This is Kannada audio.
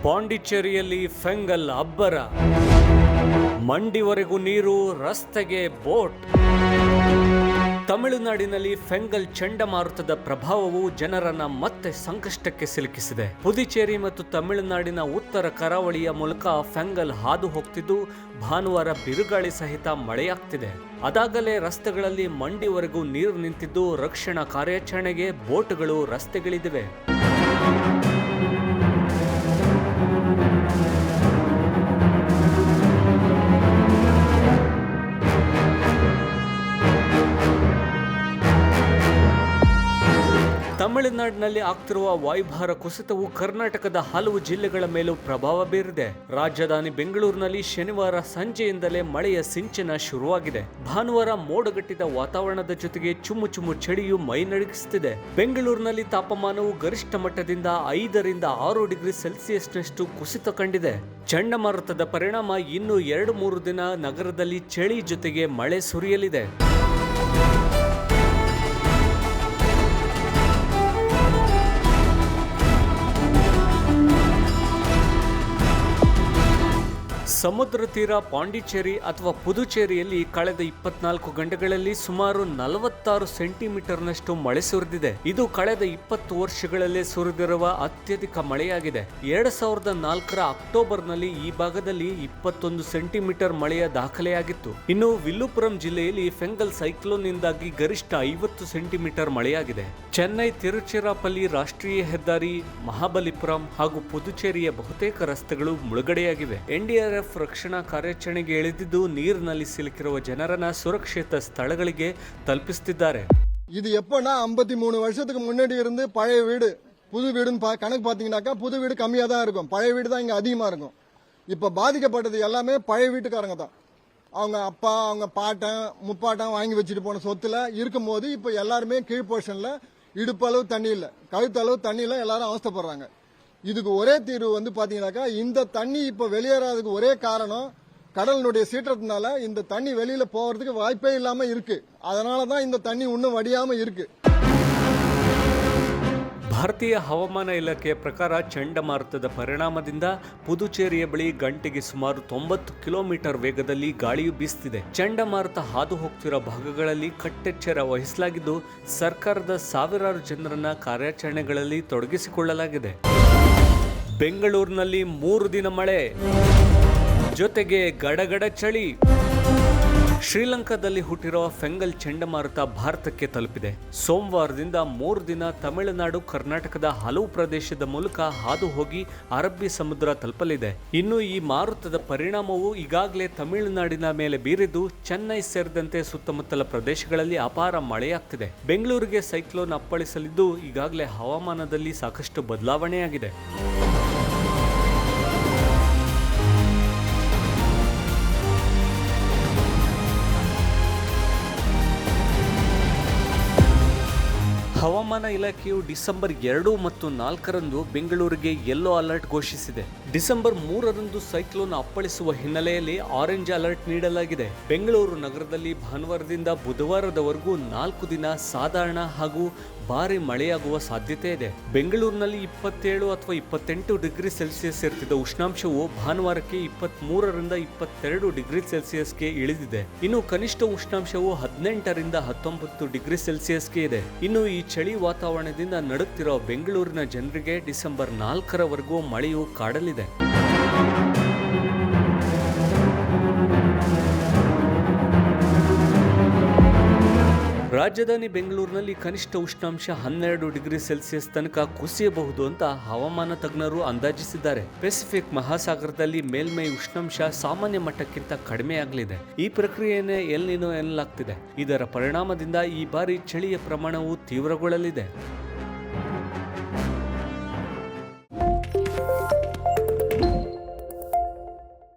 ಪಾಂಡಿಚೇರಿಯಲ್ಲಿ ಫೆಂಗಲ್ ಅಬ್ಬರ, ಮಂಡಿವರೆಗೂ ನೀರು, ರಸ್ತೆಗೆ ಬೋಟ್. ತಮಿಳುನಾಡಿನಲ್ಲಿ ಫೆಂಗಲ್ ಚಂಡಮಾರುತದ ಪ್ರಭಾವವು ಜನರನ್ನ ಮತ್ತೆ ಸಂಕಷ್ಟಕ್ಕೆ ಸಿಲುಕಿಸಿದೆ. ಪುದುಚೇರಿ ಮತ್ತು ತಮಿಳುನಾಡಿನ ಉತ್ತರ ಕರಾವಳಿಯ ಮೂಲಕ ಫೆಂಗಲ್ ಹಾದು ಹೋಗ್ತಿದ್ದು ಭಾನುವಾರ ಬಿರುಗಾಳಿ ಸಹಿತ ಮಳೆಯಾಗ್ತಿದೆ. ಅದಾಗಲೇ ರಸ್ತೆಗಳಲ್ಲಿ ಮಂಡಿವರೆಗೂ ನೀರು ನಿಂತಿದ್ದು ರಕ್ಷಣಾ ಕಾರ್ಯಾಚರಣೆಗೆ ಬೋಟ್ಗಳು ರಸ್ತೆಗಿಳಿದಿವೆ. ತಮಿಳುನಾಡಿನಲ್ಲಿ ಆಗ್ತಿರುವ ವಾಯುಭಾರ ಕುಸಿತವು ಕರ್ನಾಟಕದ ಹಲವು ಜಿಲ್ಲೆಗಳ ಮೇಲೂ ಪ್ರಭಾವ ಬೀರಿದೆ. ರಾಜಧಾನಿ ಬೆಂಗಳೂರಿನಲ್ಲಿ ಶನಿವಾರ ಸಂಜೆಯಿಂದಲೇ ಮಳೆಯ ಸಿಂಚನ ಶುರುವಾಗಿದೆ. ಭಾನುವಾರ ಮೋಡಗಟ್ಟಿದ ವಾತಾವರಣದ ಜೊತೆಗೆ ಚುಮ್ಮು ಚುಮ್ಮು ಚಳಿಯು ಮೈ ನಡುಗಿಸುತ್ತಿದೆ. ಬೆಂಗಳೂರಿನಲ್ಲಿ ತಾಪಮಾನವು ಗರಿಷ್ಠ ಮಟ್ಟದಿಂದ 5 ರಿಂದ 6 ಡಿಗ್ರಿ ಸೆಲ್ಸಿಯಸ್ನಷ್ಟು ಕುಸಿತ ಕಂಡಿದೆ. ಚಂಡಮಾರುತದ ಪರಿಣಾಮ ಇನ್ನು 2-3 ದಿನ ನಗರದಲ್ಲಿ ಚಳಿ ಜೊತೆಗೆ ಮಳೆ ಸುರಿಯಲಿದೆ. ಸಮುದ್ರ ತೀರ ಪಾಂಡಿಚೇರಿ ಅಥವಾ ಪುದುಚೇರಿಯಲ್ಲಿ ಕಳೆದ 24 ಗಂಟೆಗಳಲ್ಲಿ ಸುಮಾರು 46 ಸೆಂಟಿಮೀಟರ್ನಷ್ಟು ಮಳೆ ಸುರಿದಿದೆ. ಇದು ಕಳೆದ 20 ವರ್ಷಗಳಲ್ಲೇ ಸುರಿದಿರುವ ಅತ್ಯಧಿಕ ಮಳೆಯಾಗಿದೆ. 2004ರ ಅಕ್ಟೋಬರ್ನಲ್ಲಿ ಈ ಭಾಗದಲ್ಲಿ 21 ಸೆಂಟಿಮೀಟರ್ ಮಳೆಯ ದಾಖಲೆಯಾಗಿತ್ತು. ಇನ್ನು ವಿಲ್ಲುಪುರಂ ಜಿಲ್ಲೆಯಲ್ಲಿ ಫೆಂಗಲ್ ಸೈಕ್ಲೋನ್ನಿಂದಾಗಿ ಗರಿಷ್ಠ 50 ಸೆಂಟಿಮೀಟರ್ ಮಳೆಯಾಗಿದೆ. ಚೆನ್ನೈ ತಿರುಚಿರಾಪಲ್ಲಿ ರಾಷ್ಟ್ರೀಯ ಹೆದ್ದಾರಿ, ಮಹಾಬಲಿಪುರಂ ಹಾಗೂ ಪುದುಚೇರಿಯ ಬಹುತೇಕ ರಸ್ತೆಗಳು ಮುಳುಗಡೆಯಾಗಿವೆ. ಎನ್ಡಿಆರ್ಎಫ್ ರಕ್ಷಣಾ ಕಾರ್ಯಾಚರಣೆಗೆ ಇಳಿದಿದ್ದು ನೀರಿನಲ್ಲಿ ಸಿಲುಕಿರುವ ಜನರನ್ನ ಸುರಕ್ಷಿತ ಸ್ಥಳಗಳಿಗೆ ತಲುಪಿಸುತ್ತಿದ್ದಾರೆ. இது எப்பனா 53 வருஷத்துக்கு முன்னாடி இருந்து பழைய வீடு புது வீடுன்னு கணக்கு பாத்தீங்கன்னாக்கா புது வீடு கம்மியா தான் இருக்கும், பழைய வீடு தான் இங்க அதிகமா இருக்கும். இப்ப பாதிக்கப்பட்டது எல்லாமே பழைய வீட்டுக்காரங்க தான். அவங்க அப்பா, அவங்க பாட்டன், முப்பாட்டன் வாங்கி வச்சுட்டு போன சொத்துல இருக்கும் போது இப்ப எல்லாருமே கீழ் போர்ஷன்ல இடுப்பளவு தண்ணி இல்ல, கழுத்தளவு தண்ணி இல்ல, எல்லாரும் அவஸ்தைப்படுறாங்க. இதுக்கு ஒரே தீர்வு வந்து பாத்தீங்கன்னாக்கா இந்த தண்ணி இப்ப வெளியேறாததுக்கு ஒரே காரணம் கடலினுடைய சீற்றத்தினால இந்த தண்ணி வெளியில போறதுக்கு வாய்ப்பே இல்லாம இருக்கு. அதனாலதான் இந்த தண்ணி இன்னும் வடியாம இருக்கு. ಭಾರತೀಯ ಹವಾಮಾನ ಇಲಾಖೆಯ ಪ್ರಕಾರ ಚಂಡಮಾರುತದ ಪರಿಣಾಮದಿಂದ ಪುದುಚೇರಿಯ ಬಳಿ ಗಂಟೆಗೆ ಸುಮಾರು 90 ಕಿಲೋಮೀಟರ್ ವೇಗದಲ್ಲಿ ಗಾಳಿಯು ಬೀಸುತ್ತಿದೆ. ಚಂಡಮಾರುತ ಹಾದು ಹೋಗ್ತಿರೋ ಭಾಗಗಳಲ್ಲಿ ಕಟ್ಟೆಚ್ಚರ ವಹಿಸಲಾಗಿದ್ದು ಸರ್ಕಾರದ ಸಾವಿರಾರು ಜನರನ್ನ ಕಾರ್ಯಾಚರಣೆಗಳಲ್ಲಿ ತೊಡಗಿಸಿಕೊಳ್ಳಲಾಗಿದೆ. ಬೆಂಗಳೂರಿನಲ್ಲಿ 3 ದಿನ ಮಳೆ ಜೊತೆಗೆ ಗಡಗಡ ಚಳಿ. ಶ್ರೀಲಂಕಾದಲ್ಲಿ ಹುಟ್ಟಿರುವ ಫೆಂಗಲ್ ಚಂಡಮಾರುತ ಭಾರತಕ್ಕೆ ತಲುಪಿದೆ. ಸೋಮವಾರದಿಂದ 3 ದಿನ ತಮಿಳುನಾಡು, ಕರ್ನಾಟಕದ ಹಲವು ಪ್ರದೇಶದ ಮೂಲಕ ಹಾದು ಹೋಗಿ ಅರಬ್ಬಿ ಸಮುದ್ರ ತಲುಪಲಿದೆ. ಇನ್ನು ಈ ಮಾರುತದ ಪರಿಣಾಮವು ಈಗಾಗಲೇ ತಮಿಳುನಾಡಿನ ಮೇಲೆ ಬೀರಿದ್ದು ಚೆನ್ನೈ ಸೇರಿದಂತೆ ಸುತ್ತಮುತ್ತಲ ಪ್ರದೇಶಗಳಲ್ಲಿ ಅಪಾರ ಮಳೆಯಾಗ್ತಿದೆ. ಬೆಂಗಳೂರಿಗೆ ಸೈಕ್ಲೋನ್ ಅಪ್ಪಳಿಸಲಿದ್ದು ಈಗಾಗಲೇ ಹವಾಮಾನದಲ್ಲಿ ಸಾಕಷ್ಟು ಬದಲಾವಣೆಯಾಗಿದೆ. ಹವಾಮಾನ ಇಲಾಖೆಯು ಡಿಸೆಂಬರ್ 2 ಮತ್ತು 4ರಂದು ಬೆಂಗಳೂರಿಗೆ ಯೆಲ್ಲೋ ಅಲರ್ಟ್ ಘೋಷಿಸಿದೆ. ಡಿಸೆಂಬರ್ 3ರಂದು ಸೈಕ್ಲೋನ್ ಅಪ್ಪಳಿಸುವ ಹಿನ್ನೆಲೆಯಲ್ಲಿ ಆರೆಂಜ್ ಅಲರ್ಟ್ ನೀಡಲಾಗಿದೆ. ಬೆಂಗಳೂರು ನಗರದಲ್ಲಿ ಭಾನುವಾರದಿಂದ ಬುಧವಾರದವರೆಗೂ 4 ದಿನ ಸಾಧಾರಣ ಹಾಗೂ ಭಾರಿ ಮಳೆಯಾಗುವ ಸಾಧ್ಯತೆ ಇದೆ. ಬೆಂಗಳೂರಿನಲ್ಲಿ 27 ಅಥವಾ 28 ಡಿಗ್ರಿ ಸೆಲ್ಸಿಯಸ್ ಇರ್ತಿದ್ದ ಉಷ್ಣಾಂಶವು ಭಾನುವಾರಕ್ಕೆ 23ರಿಂದ 22 ಡಿಗ್ರಿ ಸೆಲ್ಸಿಯಸ್ಗೆ ಇಳಿದಿದೆ. ಇನ್ನು ಕನಿಷ್ಠ ಉಷ್ಣಾಂಶವು 18 ರಿಂದ 19 ಡಿಗ್ರಿ ಸೆಲ್ಸಿಯಸ್ಗೆ ಇದೆ. ಇನ್ನು ಈ ಚಳಿ ವಾತಾವರಣದಿಂದ ನಡುತ್ತಿರುವ ಬೆಂಗಳೂರಿನ ಜನರಿಗೆ ಡಿಸೆಂಬರ್ 4ರವರೆಗೂ ಮಳೆಯು ಕಾಡಲಿದೆ. ರಾಜಧಾನಿ ಬೆಂಗಳೂರಿನಲ್ಲಿ ಕನಿಷ್ಠ ಉಷ್ಣಾಂಶ 12 ಡಿಗ್ರಿ ಸೆಲ್ಸಿಯಸ್ ತನಕ ಕುಸಿಯಬಹುದು ಅಂತ ಹವಾಮಾನ ತಜ್ಞರು ಅಂದಾಜಿಸಿದ್ದಾರೆ. ಪೆಸಿಫಿಕ್ ಮಹಾಸಾಗರದಲ್ಲಿ ಮೇಲ್ಮೈ ಉಷ್ಣಾಂಶ ಸಾಮಾನ್ಯ ಮಟ್ಟಕ್ಕಿಂತ ಕಡಿಮೆಯಾಗಲಿದೆ. ಈ ಪ್ರಕ್ರಿಯೆಯನ್ನೇ ಎಲ್ ನಿನೋ ಎನ್ನಲಾಗ್ತಿದೆ. ಇದರ ಪರಿಣಾಮದಿಂದ ಈ ಬಾರಿ ಚಳಿಯ ಪ್ರಮಾಣವು ತೀವ್ರಗೊಳ್ಳಲಿದೆ.